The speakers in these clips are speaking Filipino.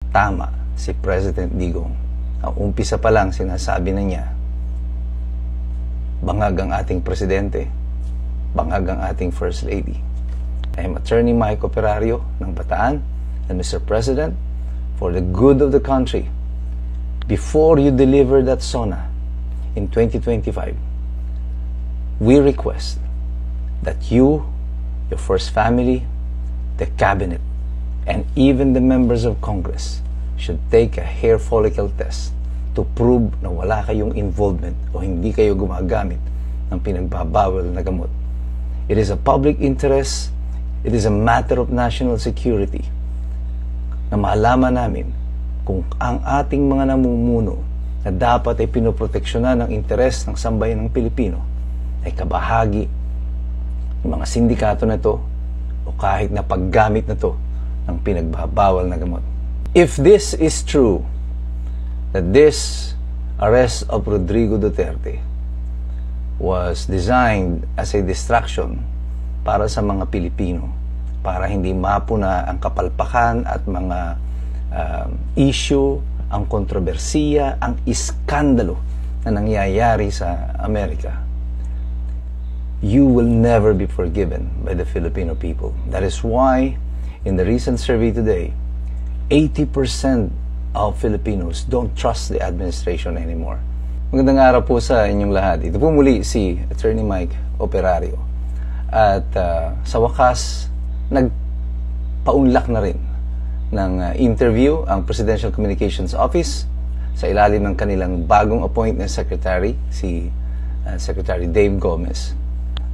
tama si President Digong. Ang umpisa pa lang sinasabi na niya, bangag ang ating presidente, bangag ang ating First Lady. I am Attorney Mike Operario ng Bataan, and Mr. President, for the good of the country, before you deliver that SONA in 2025, we request that you, your first family, the cabinet, and even the members of Congress should take a hair follicle test to prove na wala kayong involvement o hindi kayo gumagamit ng pinagbabawal na gamot. It is a public interest, it is a matter of national security na maalaman namin kung ang ating mga namumuno na dapat ay pinoproteksyonan ng interes ng sambayan ng Pilipino ay kabahagi ng mga sindikato na to o kahit na paggamit na to ng pinagbabawal na gamot. If this is true, that this arrest of Rodrigo Duterte was designed as a distraction para sa mga Pilipino, para hindi mapuna ang kapalpakan at mga issue, ang kontrobersiya, ang iskandalo na nangyayari sa Amerika, you will never be forgiven by the Filipino people. That is why, in the recent survey today, 80% of Filipinos don't trust the administration anymore. Magandang araw po sa inyong lahat. Ito po muli si Attorney Mike Operario. At sa wakas, nagpaunlak na rin ng interview ang Presidential Communications Office sa ilalim ng kanilang bagong appointed secretary, si Secretary Dave Gomez.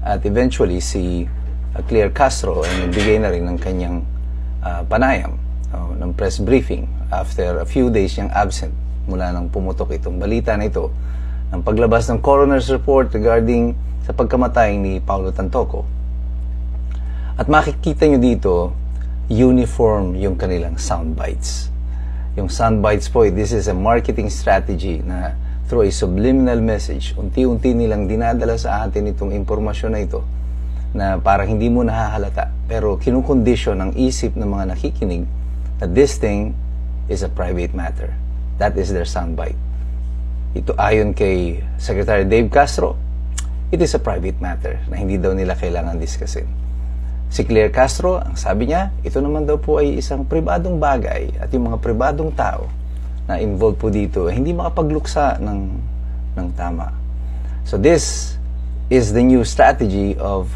At eventually, si Claire Castro ay nagbigay na rin ng kanyang panayam ng press briefing after a few days niyang absent mula nang pumutok itong balita na ito ng paglabas ng coroner's report regarding sa pagkamatay ni Paulo Tantoco. At makikita nyo dito, uniform yung kanilang soundbites. Yung soundbites po, this is a marketing strategy na through a subliminal message, unti-unti nilang dinadala sa atin itong impormasyon na ito na parang hindi mo nahahalata. Pero kinukondisyon ang isip ng mga nakikinig that this thing is a private matter. That is their soundbite. Ito ayon kay Secretary Dave Castro, it is a private matter na hindi daw nila kailangan discussin. Si Claire Castro, ang sabi niya, ito naman daw po ay isang pribadong bagay at yung mga pribadong tao na involved po dito ay hindi makapagluksa ng tama. So this is the new strategy of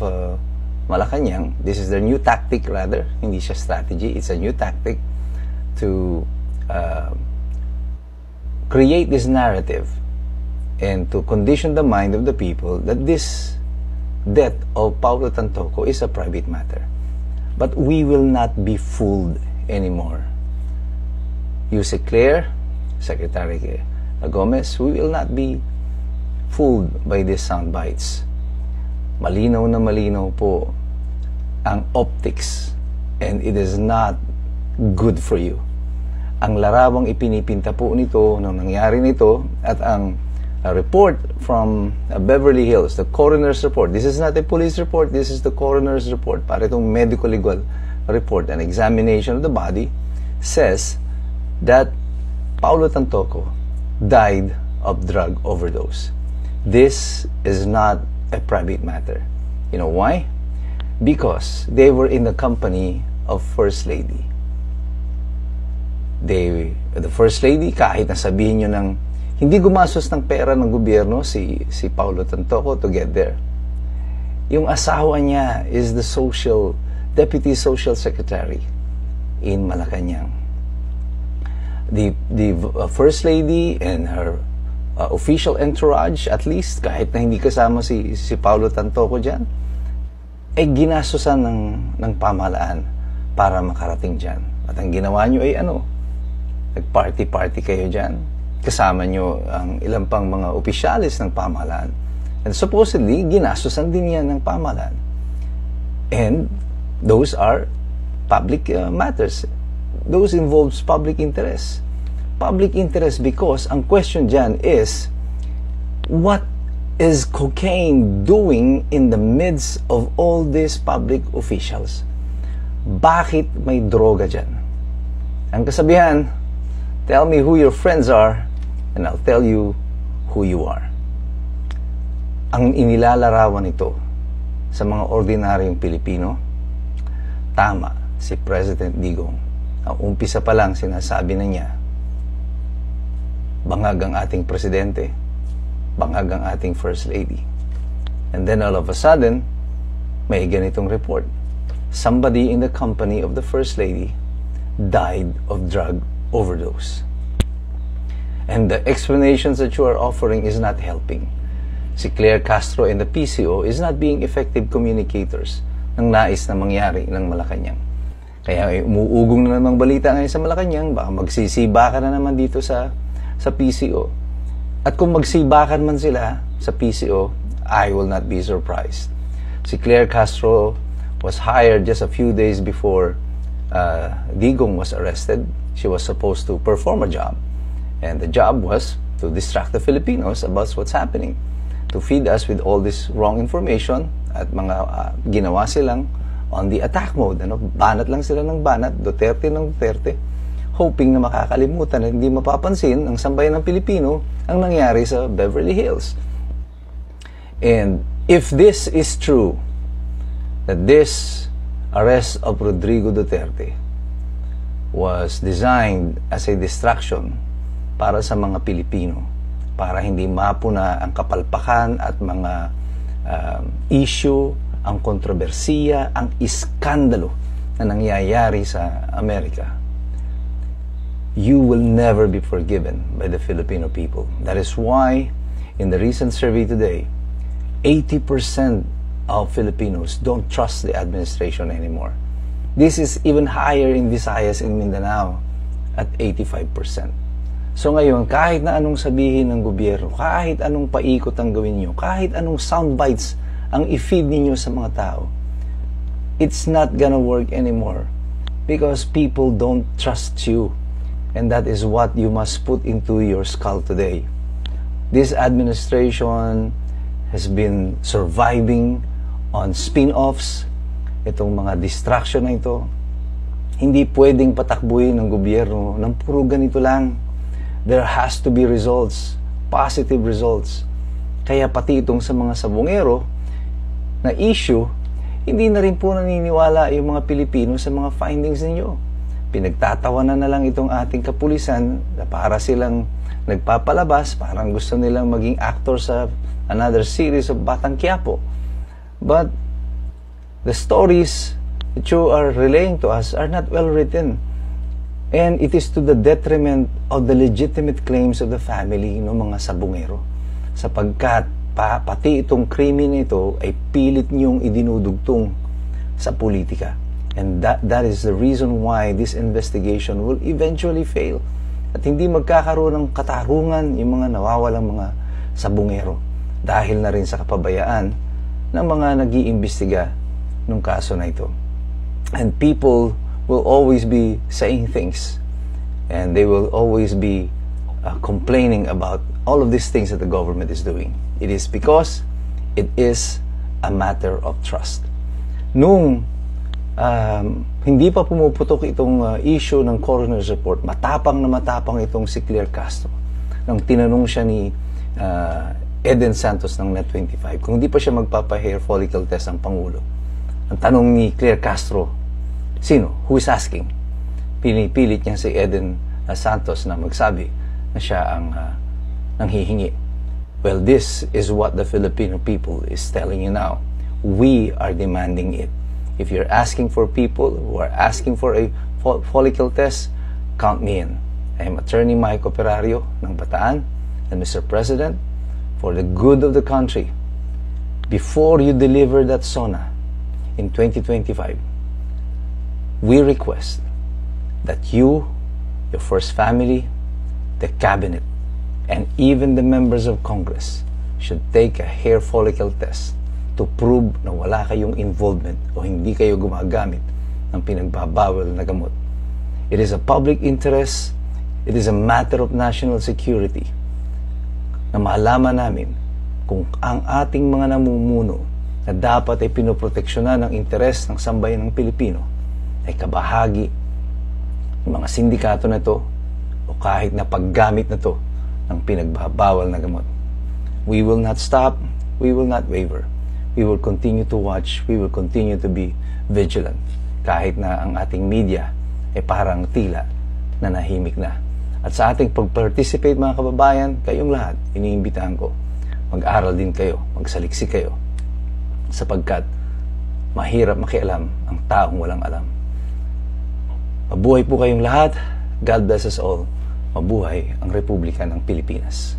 Malacanang. This is their new tactic rather. Hindi siya strategy, it's a new tactic to create this narrative and to condition the mind of the people that this death of Paulo Tantoco is a private matter. But we will not be fooled anymore. You say Claire, Secretary Gomez, we will not be fooled by these sound bites. Malinaw na malinaw po ang optics and it is not good for you. Ang larawang ipinipinta po nito nang nangyari nito at ang report from Beverly Hills, the coroner's report. This is not a police report, this is the coroner's report. Para itong medical legal report, an examination of the body says that Paulo Tantoco died of drug overdose. This is not a private matter. You know why? Because they were in the company of First Lady. The First Lady, kahit nasabihin nyo ng hindi gumastos ng pera ng gobyerno si Paulo Tantoco to get there. Yung asawa niya is the Deputy Social Secretary in Malacanang. The First Lady and her official entourage, at least, kahit na hindi kasama si Paulo Tantoco dyan, ay ginastosan ng pamahalaan para makarating dyan. At ang ginawa nyo ay nag-party-party kayo dyan. Kasama nyo ang ilang pang mga opisyalis ng pamahalaan. And supposedly, ginastosan din yan ng pamahalaan. And those are public matters. Those involves public interest. Public interest because ang question dyan is, what is cocaine doing in the midst of all these public officials? Bakit may droga dyan? Ang kasabihan, Tell me who your friends are, and I'll tell you who you are. Ang inilalarawan ito sa mga ordinaryong Pilipino, tama si President Digong. Ang umpisa pa lang sinasabi na niya, bangag ang ating presidente, bangag ang ating First Lady. And then all of a sudden, may ganitong report. Somebody in the company of the First Lady died of drug overdose. And the explanations that you are offering is not helping. Si Claire Castro and the PCO is not being effective communicators ng nais na mangyari ng Malacanang. Kaya umuugong na namang balita ngayon sa Malacanang, baka magsisibakan na naman dito sa PCO. At kung magsibakan man sila sa PCO, I will not be surprised. Si Claire Castro was hired just a few days before Digong was arrested. She was supposed to perform a job. And the job was to distract the Filipinos about what's happening. To feed us with all this wrong information at mga ginawa silang on the attack mode. Banat lang sila ng banat, Duterte ng Duterte, hoping na makakalimutan at hindi mapapansin ng sambayan ng Pilipino ang nangyari sa Beverly Hills. And if this is true, that this arrest of Rodrigo Duterte was designed as a distraction para sa mga Pilipino, para hindi mapuna ang kapalpakan at mga issue, ang kontrobersiya, ang iskandalo na nangyayari sa Amerika, you will never be forgiven by the Filipino people. That is why, in the recent survey today, 80% of Filipinos don't trust the administration anymore. This is even higher in Visayas and Mindanao at 85%. So ngayon, kahit na anong sabihin ng gobyerno, kahit anong paikot ang gawin nyo, kahit anong soundbites ang i-feed ninyo sa mga tao, it's not gonna work anymore because people don't trust you. And that is what you must put into your skull today. This administration has been surviving on spin-offs, itong mga distraction na ito. Hindi pwedeng patakbuhin ng gobyerno ng puro ganito lang. There has to be results, positive results. Kaya pati itong sa mga sabongero na issue, hindi na rin po naniniwala yung mga Pilipino sa mga findings ninyo. Pinagtatawanan na lang itong ating kapulisan na para silang nagpapalabas, parang gusto nilang maging actor sa another series of Batang Quiapo. But the stories that you are relaying to us are not well written. And it is to the detriment of the legitimate claims of the family ng mga sabongero. Sapagkat pati itong krimen ito ay pilit niyong idinudugtong sa politika. And that is the reason why this investigation will eventually fail. At hindi magkakaroon ng katarungan yung mga nawawalang mga sabongero. Dahil na rin sa kapabayaan ng mga nag-iimbestiga ng kaso na ito. And people will always be saying things, and they will always be complaining about all of these things that the government is doing. It is because it is a matter of trust. Nung hindi pa pumuputok itong issue ng coroner's report, matapang itong si Claire Castro. Nang tinanong siya ni Eden Santos ng Net25 kung hindi pa siya magpapa-hair follicle test ang Pangulo. Ang tanong ni Claire Castro, sino? Who is asking? Pinipilit niya si Eden Santos na magsabi na siya ang nanghihingi. Well, this is what the Filipino people is telling you now. We are demanding it. If you're asking for people who are asking for a follicle test, count me in. I am Attorney Mike Operario ng Bataan, and Mr. President, for the good of the country, before you deliver that SONA in 2025, we request that you, your first family, the cabinet, and even the members of Congress should take a hair follicle test to prove na wala kayong involvement o hindi kayo gumagamit ng pinagbabawal na gamot. It is a public interest, it is a matter of national security na maalaman namin kung ang ating mga namumuno na dapat ay pinoproteksyonan ng interes ng sambayan ng Pilipino ay kabahagi ng mga sindikato na ito o o kahit na paggamit na to ng pinagbabawal na gamot. We will not stop, we will not waver. We will continue to watch, we will continue to be vigilant. Kahit na ang ating media ay parang tila na nahimik na. At sa ating pag-participate mga kababayan, kayong lahat, iniimbitahan ko, mag-aral din kayo, magsaliksik kayo. Sapagkat mahirap makialam ang taong walang alam. Mabuhay po kayong lahat. God bless us all. Mabuhay ang Republika ng Pilipinas.